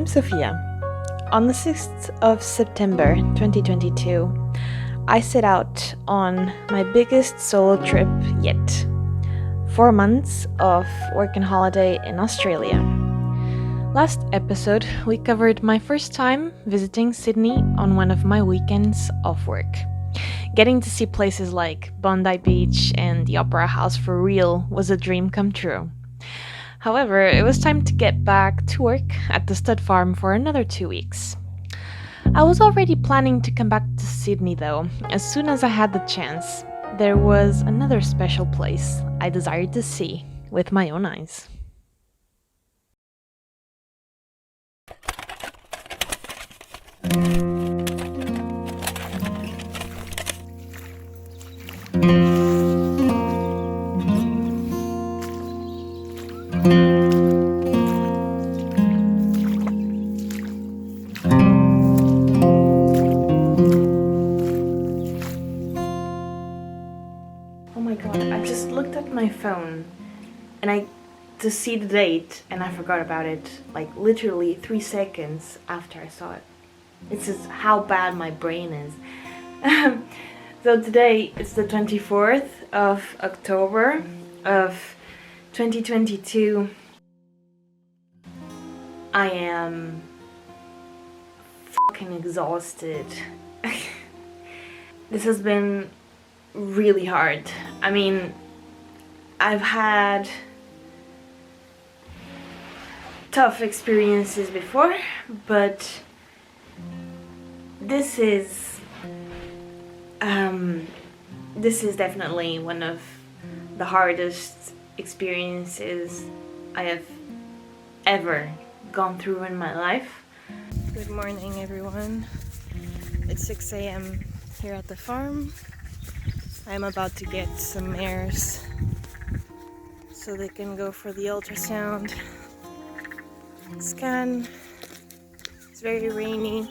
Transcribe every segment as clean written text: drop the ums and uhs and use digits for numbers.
Sofia. On the 6th of September 2022, I set out on my biggest solo trip yet. 4 months of work and holiday in Australia. Last episode, we covered my first time visiting Sydney on one of my weekends off work. Getting to see places like Bondi Beach and the Opera House for real was a dream come true. However, it was time to get back to work at the stud farm for another 2 weeks. I was already planning to come back to Sydney though, as soon as I had the chance. There was another special place I desired to see with my own eyes. Oh my god, I just looked at my phone and to see the date and I forgot about it like literally 3 seconds after I saw it. It's just how bad my brain is. So today it's the 24th of October of 2022. I am fucking exhausted. This has been really hard. I mean, I've had tough experiences before, but this is definitely one of the hardest experiences I have ever gone through in my life. Good morning, everyone. It's 6 a.m. here at the farm. I'm about to get some mares so they can go for the ultrasound scan. It's very rainy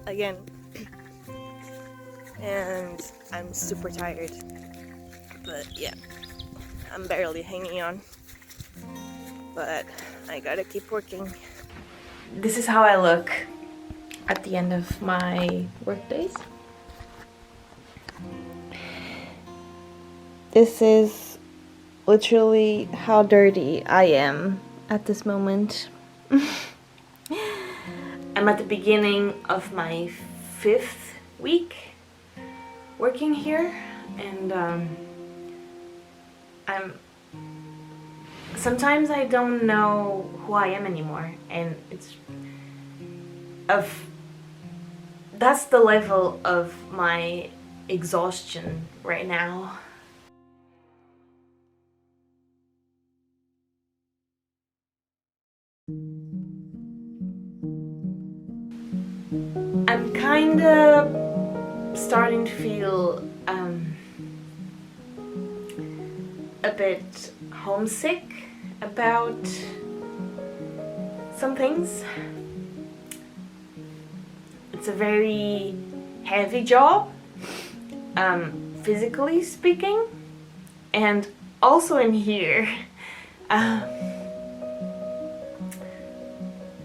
again, and I'm super tired, but yeah, I'm barely hanging on, but I gotta keep working. This is how I look at the end of my work days. This is literally how dirty I am at this moment. I'm at the beginning of my 5th week working here, and sometimes I don't know who I am anymore, and that's the level of my exhaustion right now. I'm kinda starting to feel a bit homesick about some things. It's a very heavy job, physically speaking, and also in here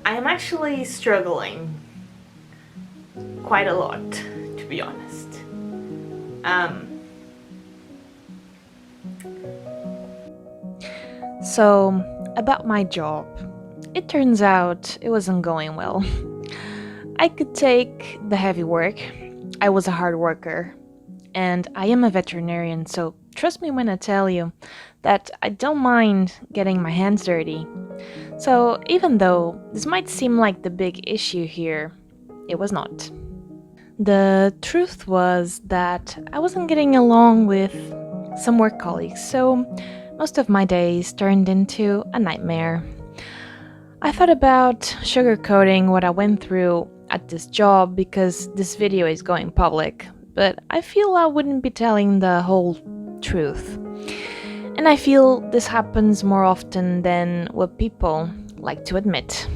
I am actually struggling quite a lot, to be honest. So, about my job. It turns out it wasn't going well. I could take the heavy work. I was a hard worker. And I am a veterinarian, so trust me when I tell you that I don't mind getting my hands dirty. So, even though this might seem like the big issue here, it was not. The truth was that I wasn't getting along with some work colleagues, so most of my days turned into a nightmare. I thought about sugarcoating what I went through at this job because this video is going public, but I feel I wouldn't be telling the whole truth. And I feel this happens more often than what people like to admit.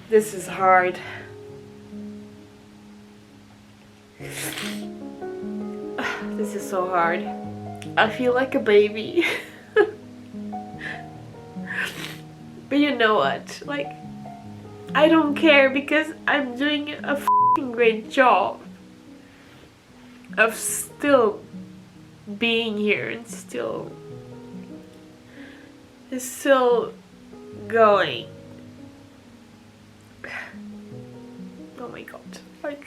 This is hard. This is so hard. I feel like a baby. know what? Like, I don't care because I'm doing a f***ing great job of still being here and still going. Oh my god, like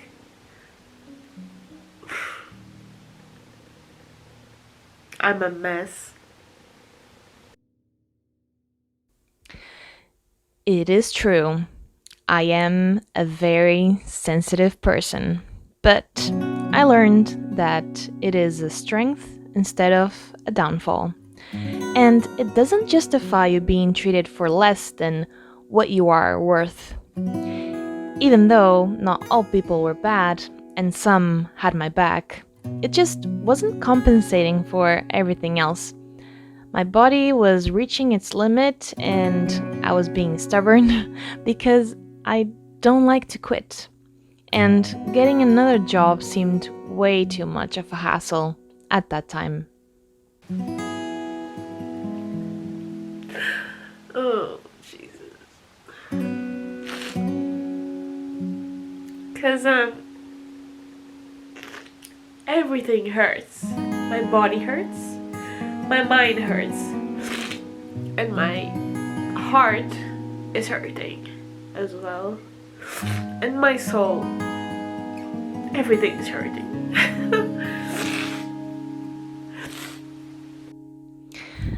I'm a mess. It is true. I am a very sensitive person, but I learned that it is a strength instead of a downfall. And it doesn't justify you being treated for less than what you are worth. Even though not all people were bad and some had my back, it just wasn't compensating for everything else. My body was reaching its limit and I was being stubborn because I don't like to quit. And getting another job seemed way too much of a hassle at that time. Oh, Jesus. Cause everything hurts. My body hurts, my mind hurts, and my heart is hurting as well. And my soul, everything's hurting.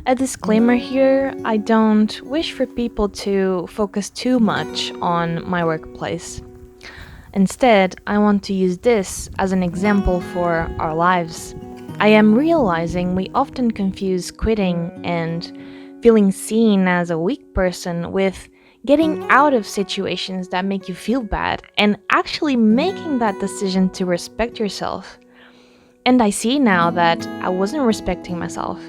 A disclaimer here, I don't wish for people to focus too much on my workplace. Instead, I want to use this as an example for our lives. I am realizing we often confuse quitting and feeling seen as a weak person with getting out of situations that make you feel bad and actually making that decision to respect yourself. And I see now that I wasn't respecting myself.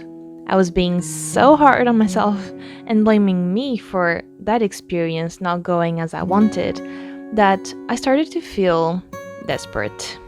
I was being so hard on myself and blaming me for that experience not going as I wanted that I started to feel desperate.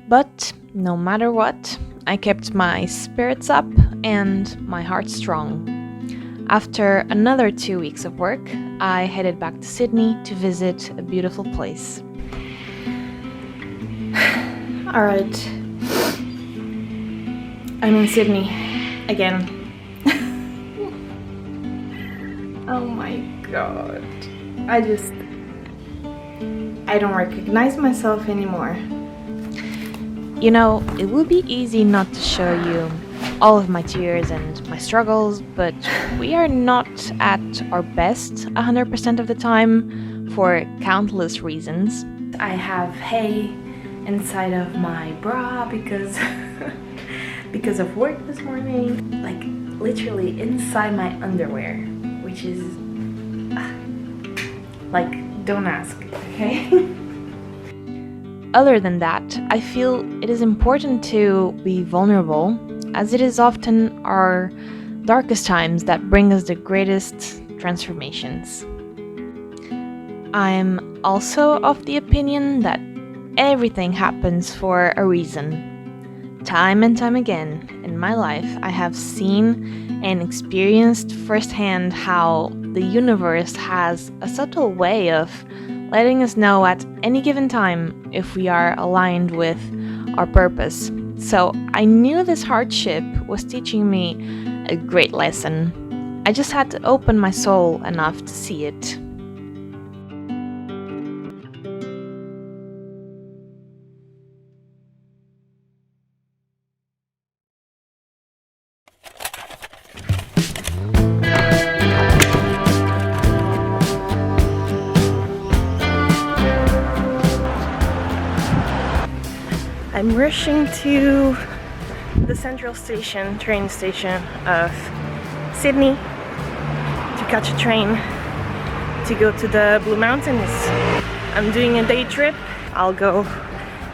But no matter what, I kept my spirits up and my heart strong. After another 2 weeks of work, I headed back to Sydney to visit a beautiful place. Alright, I'm in Sydney again. Oh my god, I don't recognize myself anymore. You know, it would be easy not to show you all of my tears and my struggles, but we are not at our best 100% of the time for countless reasons. I have hay inside of my bra because of work this morning, like literally inside my underwear, which is like, don't ask, okay? Other than that, I feel it is important to be vulnerable, as it is often our darkest times that bring us the greatest transformations. I'm also of the opinion that everything happens for a reason. Time and time again in my life, I have seen and experienced firsthand how the universe has a subtle way of letting us know at any given time if we are aligned with our purpose. So I knew this hardship was teaching me a great lesson. I just had to open my soul enough to see it. I'm rushing to the central station, train station of Sydney to catch a train to go to the Blue Mountains. I'm doing a day trip. I'll go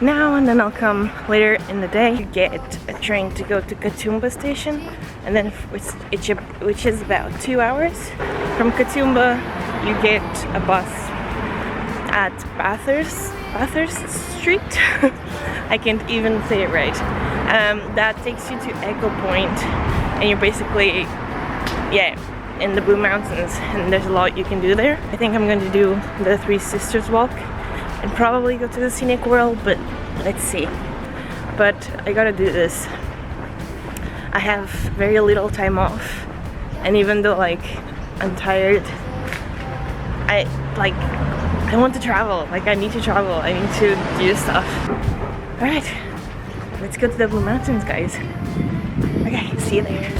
now, and then I'll come later in the day to get a train to go to Katoomba station, and then which is about 2 hours. From Katoomba, you get a bus at Bathurst Street. I can't even say it right. That takes you to Echo Point, and you're basically, yeah, in the Blue Mountains, and there's a lot you can do there. I think I'm going to do the Three Sisters walk and probably go to the scenic world, but let's see. But I gotta do this. I have very little time off, and even though like I'm tired, I want to travel. Like I need to travel. I need to do stuff. All right, let's go to the Blue Mountains, guys. Okay, see you there.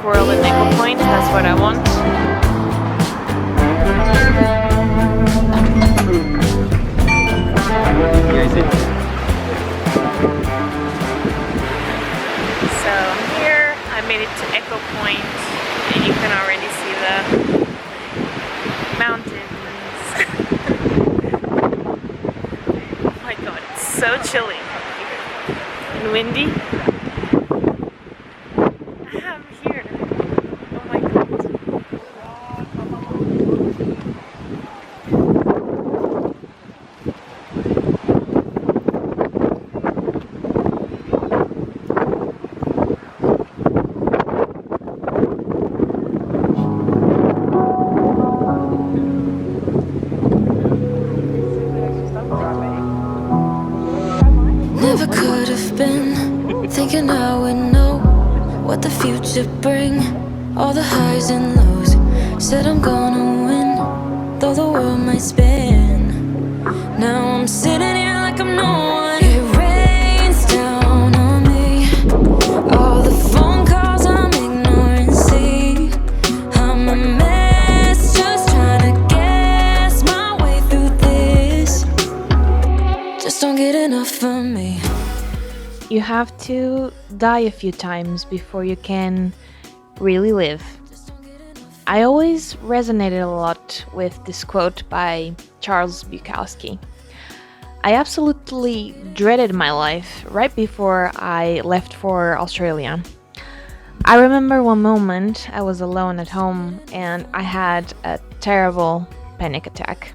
World and Echo Point, that's what I want. So here I made it to Echo Point, and you can already see the mountains. Oh my god, it's so chilly and windy. Never could have been thinking I would know what the future bring. All the highs and lows. Said I'm gonna win, though the world might spin. Now I'm sitting here like I'm no one. It rains down on me. All the phone calls I'm ignoring. See, I'm a mess, just trying to guess my way through this. Just don't get enough of me. You have to die a few times before you can really live. I always resonated a lot with this quote by Charles Bukowski. I absolutely dreaded my life right before I left for Australia. I remember one moment I was alone at home and I had a terrible panic attack.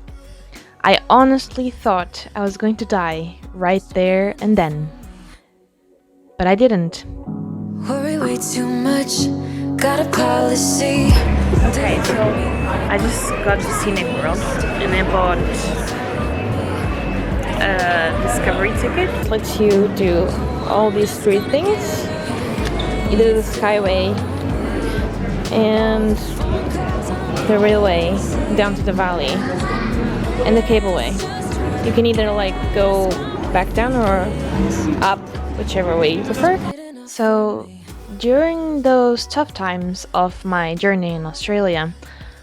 I honestly thought I was going to die right there and then. But I didn't. Worry way too much, got a policy. Okay, so I just got to Scenic World and I bought a Discovery ticket. It lets you do all these 3 things. You do the Skyway and the railway down to the valley and the cableway. You can either like go back down or up, whichever way you prefer. So, during those tough times of my journey in Australia,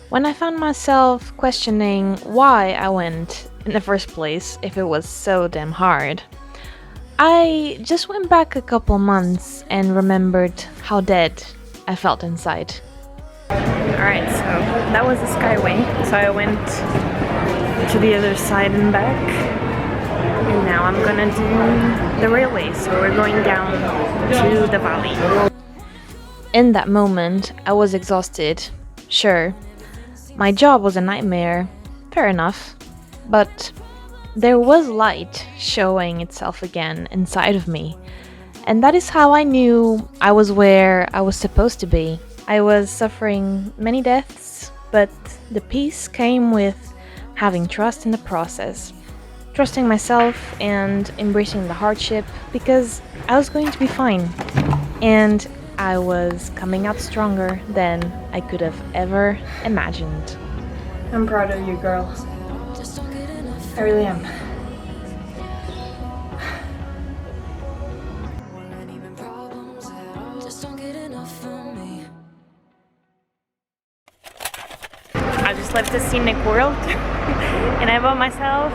when I found myself questioning why I went in the first place if it was so damn hard, I just went back a couple months and remembered how dead I felt inside. Alright, so that was the Skyway. So I went to the other side and back. And now I'm gonna do the railway, so we're going down to the valley. In that moment, I was exhausted. Sure, my job was a nightmare, fair enough, but there was light showing itself again inside of me, and that is how I knew I was where I was supposed to be. I was suffering many deaths, but the peace came with having trust in the process. Trusting myself and embracing the hardship because I was going to be fine. And I was coming out stronger than I could have ever imagined. I'm proud of you, girl. I really am. I just left a scenic world and I bought myself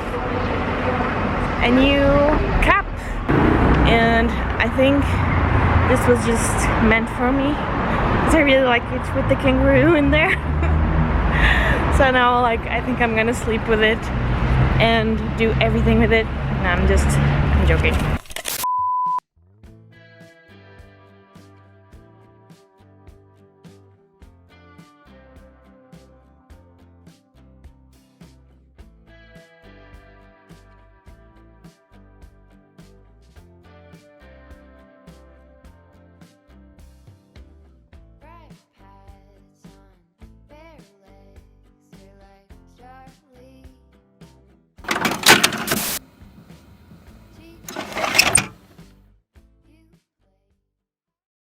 a new cap, and I think this was just meant for me because I really like it with the kangaroo in there. So now like I think I'm gonna sleep with it and do everything with it. No, I'm joking.